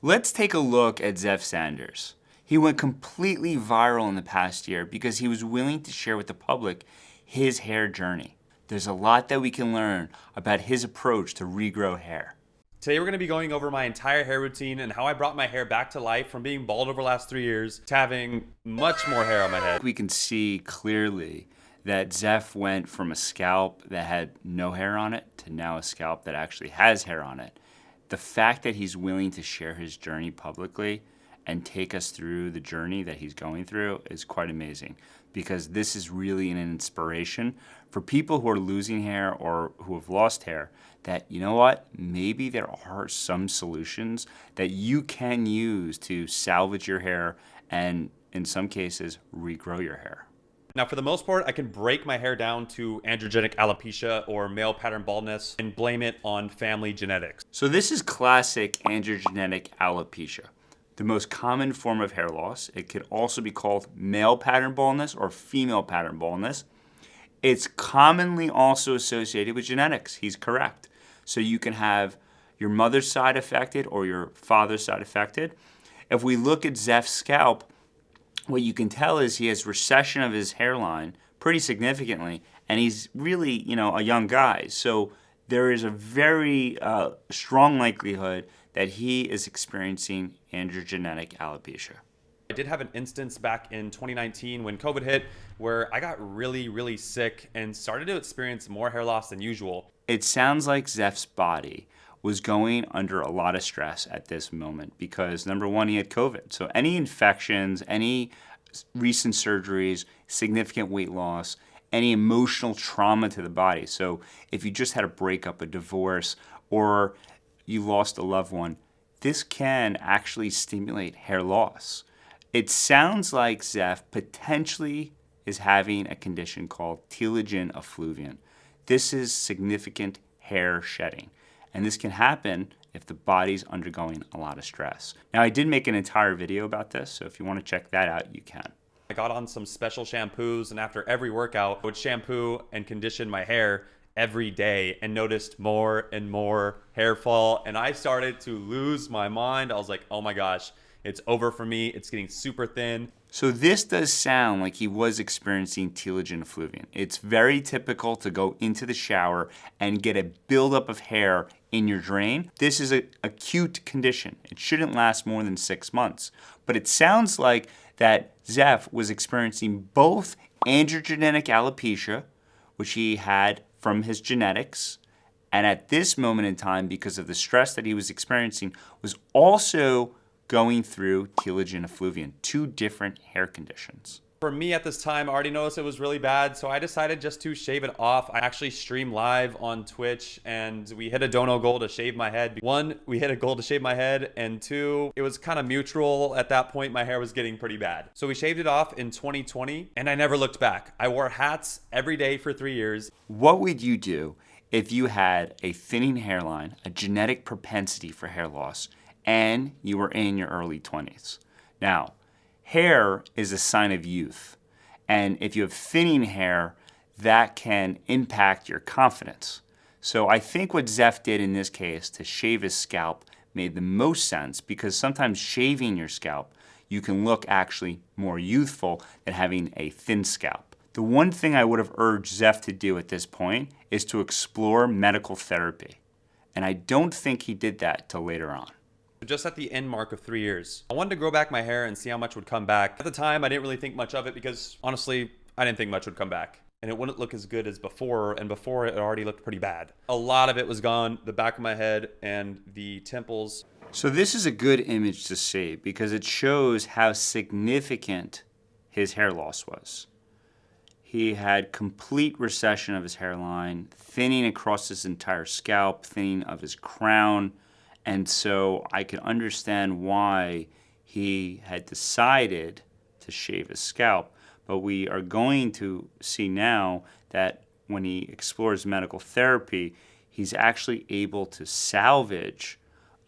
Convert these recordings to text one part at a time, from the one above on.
Let's take a look at Zeph Sanders. He went completely viral in the past year because he was willing to share with the public his hair journey. There's a lot that we can learn about his approach to regrow hair. Today we're going to be going over my entire hair routine and how I brought my hair back to life from being bald over the last 3 years to having much more hair on my head. We can see clearly that Zeph went from a scalp that had no hair on it to now a scalp that actually has hair on it. The fact that he's willing to share his journey publicly and take us through the journey that he's going through is quite amazing, because this is really an inspiration for people who are losing hair or who have lost hair, that, you know what, maybe there are some solutions that you can use to salvage your hair and, in some cases, regrow your hair. Now, for the most part, I can break my hair down to androgenetic alopecia or male pattern baldness and blame it on family genetics. So this is classic androgenetic alopecia, the most common form of hair loss. It could also be called male pattern baldness or female pattern baldness. It's commonly also associated with genetics. He's correct. So you can have your mother's side affected or your father's side affected. If we look at Zeph's scalp, what you can tell is he has recession of his hairline pretty significantly, and he's really, a young guy. So there is a very strong likelihood that he is experiencing androgenetic alopecia. I did have an instance back in 2019 when COVID hit where I got really, really sick and started to experience more hair loss than usual. It sounds like Zeph's body was going under a lot of stress at this moment because, number one, he had COVID. So any infections, any recent surgeries, significant weight loss, any emotional trauma to the body. So if you just had a breakup, a divorce, or you lost a loved one, this can actually stimulate hair loss. It sounds like Zeph potentially is having a condition called telogen effluvium. This is significant hair shedding, and this can happen if the body's undergoing a lot of stress. Now, I did make an entire video about this, so if you want to check that out, you can. I got on some special shampoos, and after every workout, I would shampoo and condition my hair every day and noticed more and more hair fall, and I started to lose my mind. I was like, oh my gosh, it's over for me. It's getting super thin. So this does sound like he was experiencing telogen effluvium. It's very typical to go into the shower and get a buildup of hair in your drain. This is an acute condition. It shouldn't last more than 6 months. But it sounds like that Zeph was experiencing both androgenetic alopecia, which he had from his genetics, and at this moment in time, because of the stress that he was experiencing, was also going through telogen effluvium, two different hair conditions. For me at this time, I already noticed it was really bad, so I decided just to shave it off. I actually stream live on Twitch, and we hit a dono goal to shave my head. One, we hit a goal to shave my head, and two, it was kind of mutual. At that point, my hair was getting pretty bad. So we shaved it off in 2020, and I never looked back. I wore hats every day for 3 years. What would you do if you had a thinning hairline, a genetic propensity for hair loss, and you were in your early 20s? Now, hair is a sign of youth, and if you have thinning hair, that can impact your confidence. So I think what Zeph did in this case to shave his scalp made the most sense, because sometimes shaving your scalp, you can look actually more youthful than having a thin scalp. The one thing I would have urged Zeph to do at this point is to explore medical therapy, and I don't think he did that till later on. Just at the end mark of 3 years, I wanted to grow back my hair and see how much would come back. At the time, I didn't really think much of it because, honestly, I didn't think much would come back. And it wouldn't look as good as before, and before it already looked pretty bad. A lot of it was gone, the back of my head and the temples. So this is a good image to see because it shows how significant his hair loss was. He had complete recession of his hairline, thinning across his entire scalp, thinning of his crown. And so I can understand why he had decided to shave his scalp. But we are going to see now that when he explores medical therapy, he's actually able to salvage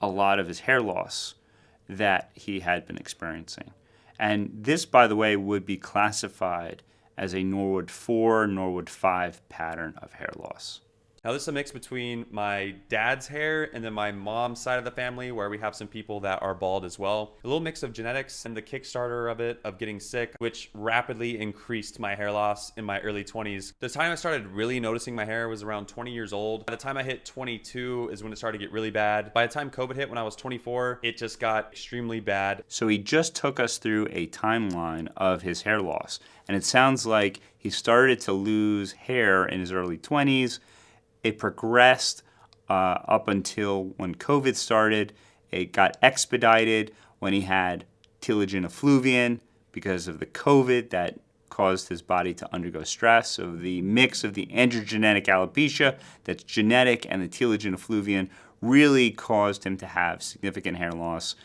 a lot of his hair loss that he had been experiencing. And this, by the way, would be classified as a Norwood 4, Norwood 5 pattern of hair loss. Now this is a mix between my dad's hair and then my mom's side of the family, where we have some people that are bald as well. A little mix of genetics and the Kickstarter of it, of getting sick, which rapidly increased my hair loss in my early 20s. The time I started really noticing my hair was around 20 years old. By the time I hit 22 is when it started to get really bad. By the time COVID hit when I was 24, it just got extremely bad. So he just took us through a timeline of his hair loss. And it sounds like he started to lose hair in his early 20s. It progressed up until when COVID started. It got expedited when he had telogen effluvium because of the COVID that caused his body to undergo stress. So the mix of the androgenetic alopecia, that's genetic, and the telogen effluvium really caused him to have significant hair loss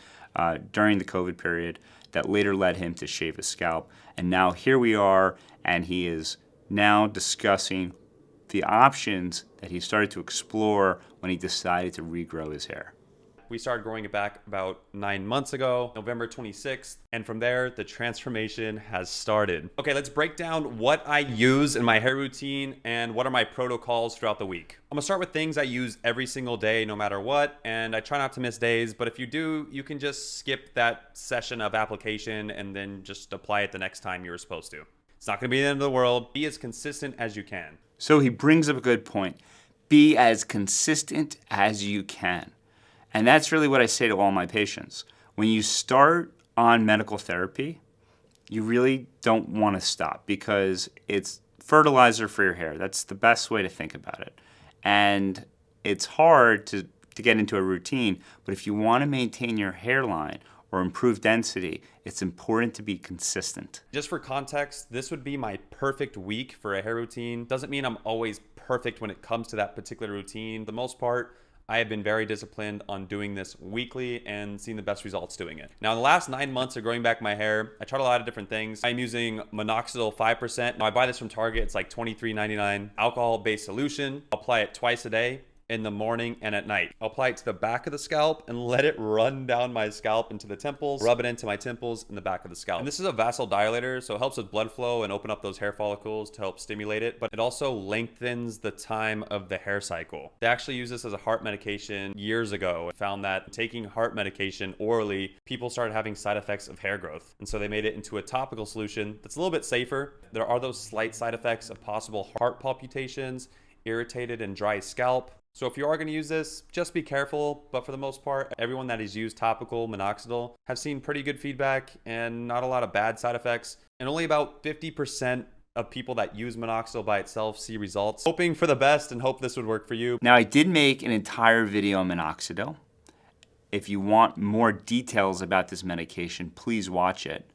during the COVID period that later led him to shave his scalp. And now here we are, and he is now discussing the options that he started to explore when he decided to regrow his hair. We started growing it back about 9 months ago, November 26th. And from there, the transformation has started. Okay, let's break down what I use in my hair routine and what are my protocols throughout the week. I'm gonna start with things I use every single day, no matter what. And I try not to miss days, but if you do, you can just skip that session of application and then just apply it the next time you were supposed to. It's not gonna be the end of the world. Be as consistent as you can. So he brings up a good point. Be as consistent as you can. And that's really what I say to all my patients. When you start on medical therapy, you really don't want to stop because it's fertilizer for your hair. That's the best way to think about it. And it's hard to get into a routine, but if you want to maintain your hairline or improve density, it's important to be consistent. Just for context, this would be my perfect week for a hair routine. Doesn't mean I'm always perfect when it comes to that particular routine. For the most part, I have been very disciplined on doing this weekly and seeing the best results doing it. Now, in the last 9 months of growing back my hair, I tried a lot of different things. I'm using Minoxidil 5%. Now, I buy this from Target. It's like $23.99. Alcohol-based solution. I'll apply it twice a day, in the morning and at night. I'll apply it to the back of the scalp and let it run down my scalp into the temples, rub it into my temples and the back of the scalp. And this is a vasodilator, so it helps with blood flow and open up those hair follicles to help stimulate it, but it also lengthens the time of the hair cycle. They actually use this as a heart medication years ago. I found that taking heart medication orally, people started having side effects of hair growth. And so they made it into a topical solution that's a little bit safer. There are those slight side effects of possible heart palpitations, irritated and dry scalp. So if you are going to use this, just be careful. But for the most part, everyone that has used topical minoxidil have seen pretty good feedback and not a lot of bad side effects. And only about 50% of people that use minoxidil by itself see results. Hoping for the best and hope this would work for you. Now, I did make an entire video on minoxidil. If you want more details about this medication, please watch it.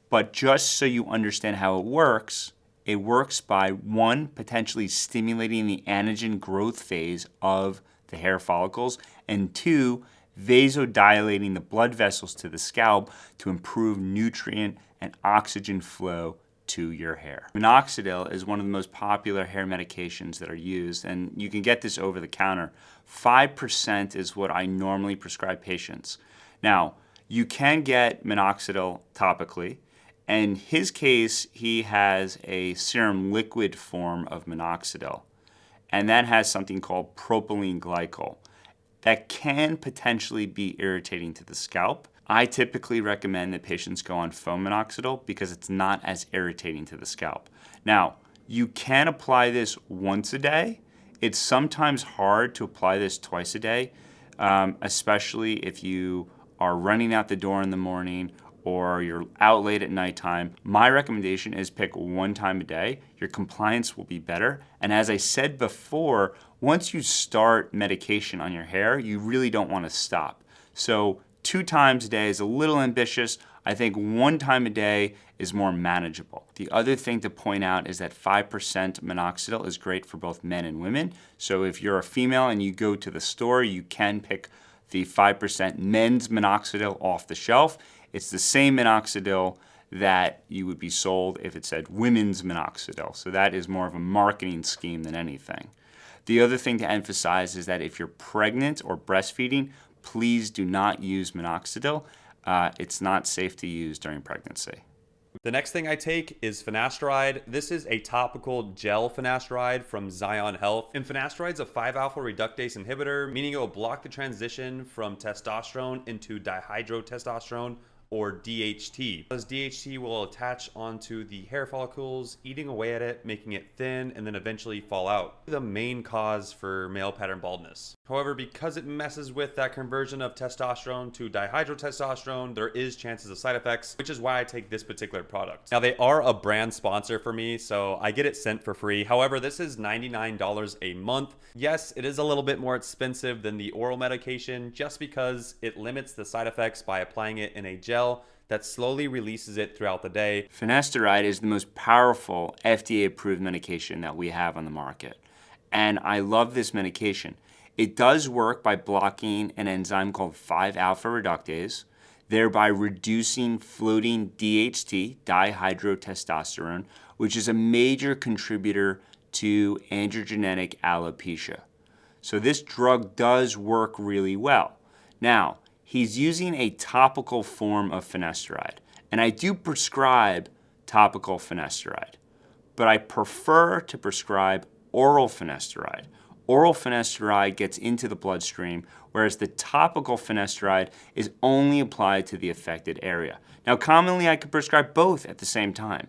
But just so you understand how it works by, one, potentially stimulating the anagen growth phase of the hair follicles, and two, vasodilating the blood vessels to the scalp to improve nutrient and oxygen flow to your hair. Minoxidil is one of the most popular hair medications that are used, and you can get this over the counter. 5% is what I normally prescribe patients. Now, you can get minoxidil topically. In his case, he has a serum liquid form of minoxidil, and that has something called propylene glycol. That can potentially be irritating to the scalp. I typically recommend that patients go on foam minoxidil because it's not as irritating to the scalp. Now, you can apply this once a day. It's sometimes hard to apply this twice a day, especially if you are running out the door in the morning or you're out late at nighttime. My recommendation is pick one time a day. Your compliance will be better. And as I said before, once you start medication on your hair, you really don't want to stop. So 2 times a day is a little ambitious. I think 1 time a day is more manageable. The other thing to point out is that 5% minoxidil is great for both men and women. So if you're a female and you go to the store, you can pick the 5% men's minoxidil off the shelf. It's the same minoxidil that you would be sold if it said women's minoxidil. So that is more of a marketing scheme than anything. The other thing to emphasize is that if you're pregnant or breastfeeding, please do not use minoxidil. It's not safe to use during pregnancy. The next thing I take is finasteride. This is a topical gel finasteride from Zion Health. And finasteride is a 5-alpha reductase inhibitor, meaning it will block the transition from testosterone into dihydrotestosterone, or DHT. As DHT will attach onto the hair follicles, eating away at it, making it thin, and then eventually fall out. The main cause for male pattern baldness. However, because it messes with that conversion of testosterone to dihydrotestosterone, there is chances of side effects, which is why I take this particular product. Now, they are a brand sponsor for me, so I get it sent for free. However, this is $99 a month. Yes, it is a little bit more expensive than the oral medication just because it limits the side effects by applying it in a gel that slowly releases it throughout the day. Finasteride is the most powerful FDA-approved medication that we have on the market. And I love this medication. It does work by blocking an enzyme called 5-alpha reductase, thereby reducing floating DHT, dihydrotestosterone, which is a major contributor to androgenetic alopecia. So this drug does work really well. Now, he's using a topical form of finasteride, and I do prescribe topical finasteride, but I prefer to prescribe oral finasteride. Oral finasteride gets into the bloodstream, whereas the topical finasteride is only applied to the affected area. Now, commonly I could prescribe both at the same time.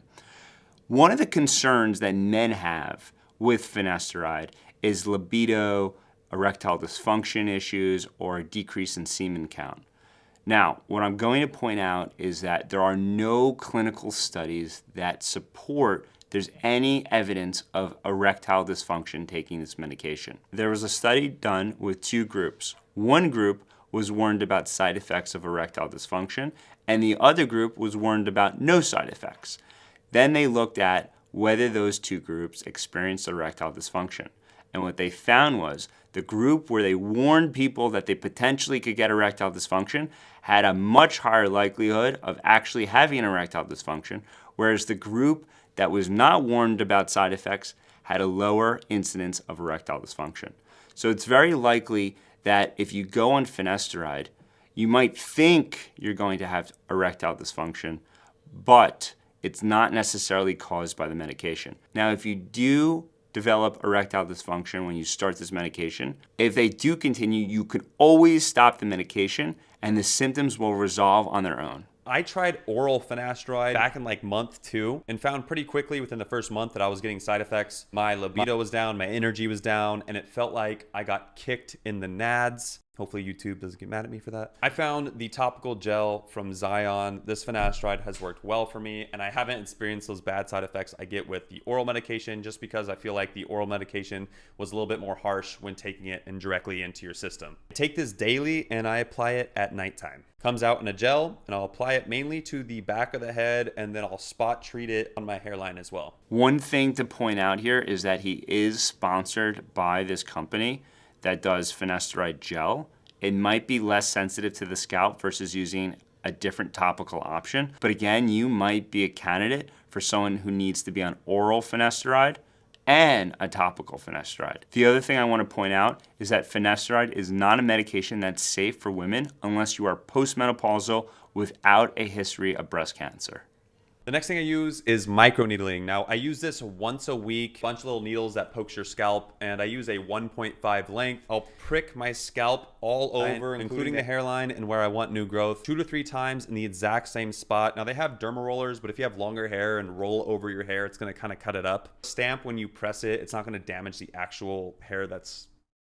One of the concerns that men have with finasteride is libido, erectile dysfunction issues, or a decrease in semen count. Now, what I'm going to point out is that there are no clinical studies that support there's any evidence of erectile dysfunction taking this medication. There was a study done with two groups. One group was warned about side effects of erectile dysfunction, and the other group was warned about no side effects. Then they looked at whether those two groups experienced erectile dysfunction. And what they found was the group where they warned people that they potentially could get erectile dysfunction had a much higher likelihood of actually having erectile dysfunction, whereas the group that was not warned about side effects had a lower incidence of erectile dysfunction. So it's very likely that if you go on finasteride, you might think you're going to have erectile dysfunction, but it's not necessarily caused by the medication. Now, if you do develop erectile dysfunction when you start this medication, if they do continue, you could always stop the medication and the symptoms will resolve on their own. I tried oral finasteride back in like month 2 and found pretty quickly within the first month that I was getting side effects. My libido was down, my energy was down, and it felt like I got kicked in the nads. Hopefully YouTube doesn't get mad at me for that. I found the topical gel from Zion. This finasteride has worked well for me, and I haven't experienced those bad side effects I get with the oral medication just because I feel like the oral medication was a little bit more harsh when taking it and directly into your system. I take this daily and I apply it at nighttime. Comes out in a gel, and I'll apply it mainly to the back of the head, and then I'll spot treat it on my hairline as well. One thing to point out here is that he is sponsored by this company that does finasteride gel. It might be less sensitive to the scalp versus using a different topical option. But again, you might be a candidate for someone who needs to be on oral finasteride and a topical finasteride. The other thing I want to point out is that finasteride is not a medication that's safe for women unless you are postmenopausal without a history of breast cancer. The next thing I use is microneedling. Now, I use this once a week, bunch of little needles that pokes your scalp, and I use a 1.5 length. I'll prick my scalp all over, including the hairline and where I want new growth, 2 to 3 times in the exact same spot. Now, they have derma rollers, but if you have longer hair and roll over your hair, it's gonna kind of cut it up. Stamp when you press it, it's not gonna damage the actual hair that's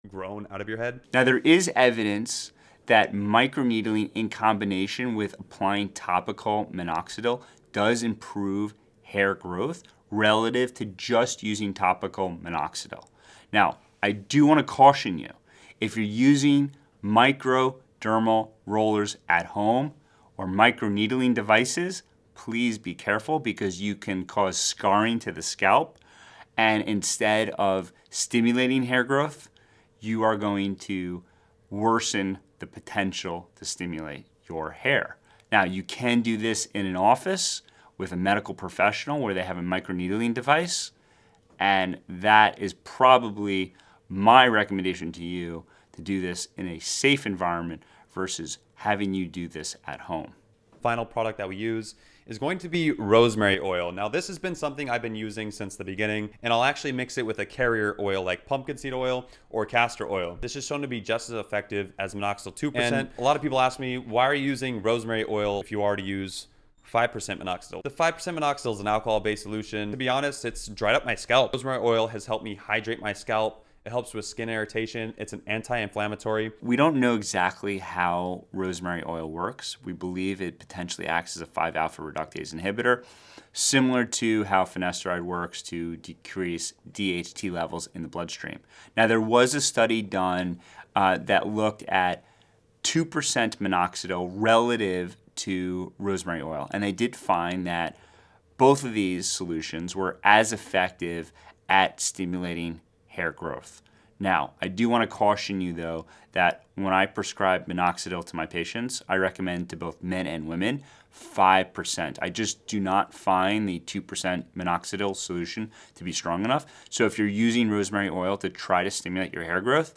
grown out of your head. Now, there is evidence that microneedling in combination with applying topical minoxidil does improve hair growth relative to just using topical minoxidil. Now, I do want to caution you, if you're using microdermal rollers at home or microneedling devices, please be careful because you can cause scarring to the scalp, and instead of stimulating hair growth, you are going to worsen the potential to stimulate your hair. Now, you can do this in an office with a medical professional where they have a microneedling device, and that is probably my recommendation to you, to do this in a safe environment versus having you do this at home. final product that we use is going to be rosemary oil. Now, this has been something I've been using since the beginning, and I'll actually mix it with a carrier oil like pumpkin seed oil or castor oil. This is shown to be just as effective as minoxidil 2%. And a lot of people ask me, why are you using rosemary oil if you already use 5% minoxidil? The 5% minoxidil is an alcohol-based solution. To be honest, it's dried up my scalp. Rosemary oil has helped me hydrate my scalp. It helps with skin irritation. It's an anti-inflammatory. We don't know exactly how rosemary oil works. We believe it potentially acts as a 5-alpha reductase inhibitor, similar to how finasteride works to decrease DHT levels in the bloodstream. Now, there was a study done that looked at 2% minoxidil relative to rosemary oil, and they did find that both of these solutions were as effective at stimulating hair growth. Now, I do want to caution you, though, that when I prescribe minoxidil to my patients, I recommend to both men and women 5%. I just do not find the 2% minoxidil solution to be strong enough. So if you're using rosemary oil to try to stimulate your hair growth,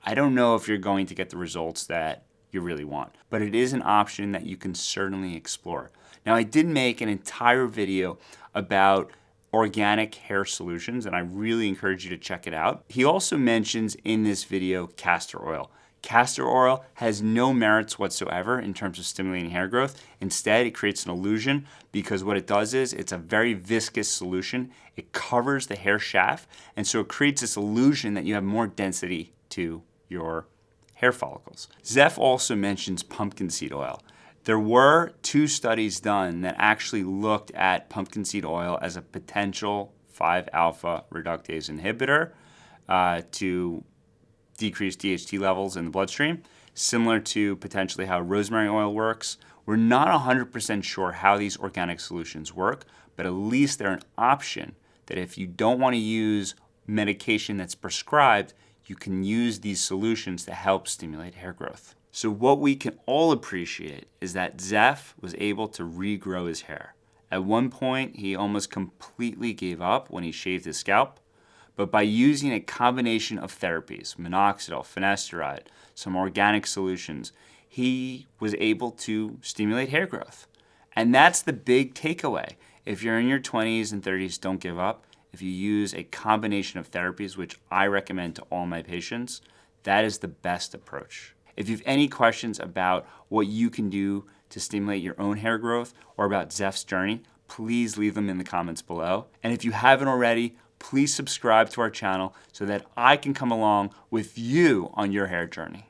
I don't know if you're going to get the results that you really want. But it is an option that you can certainly explore. Now, I did make an entire video about organic hair solutions, and I really encourage you to check it out. He also mentions in this video castor oil. Castor oil has no merits whatsoever in terms of stimulating hair growth. Instead, it creates an illusion because what it does is it's a very viscous solution. It covers the hair shaft, and so it creates this illusion that you have more density to your hair follicles. Zeph also mentions pumpkin seed oil. There were 2 studies done that actually looked at pumpkin seed oil as a potential 5-alpha reductase inhibitor to decrease DHT levels in the bloodstream, similar to potentially how rosemary oil works. We're not 100% sure how these organic solutions work, but at least they're an option that if you don't want to use medication that's prescribed, you can use these solutions to help stimulate hair growth. So what we can all appreciate is that Zeph was able to regrow his hair. At one point, he almost completely gave up when he shaved his scalp, but by using a combination of therapies, minoxidil, finasteride, some organic solutions, he was able to stimulate hair growth. And that's the big takeaway. If you're in your 20s and 30s, don't give up. If you use a combination of therapies, which I recommend to all my patients, that is the best approach. If you have any questions about what you can do to stimulate your own hair growth or about Zeph's journey, please leave them in the comments below. And if you haven't already, please subscribe to our channel so that I can come along with you on your hair journey.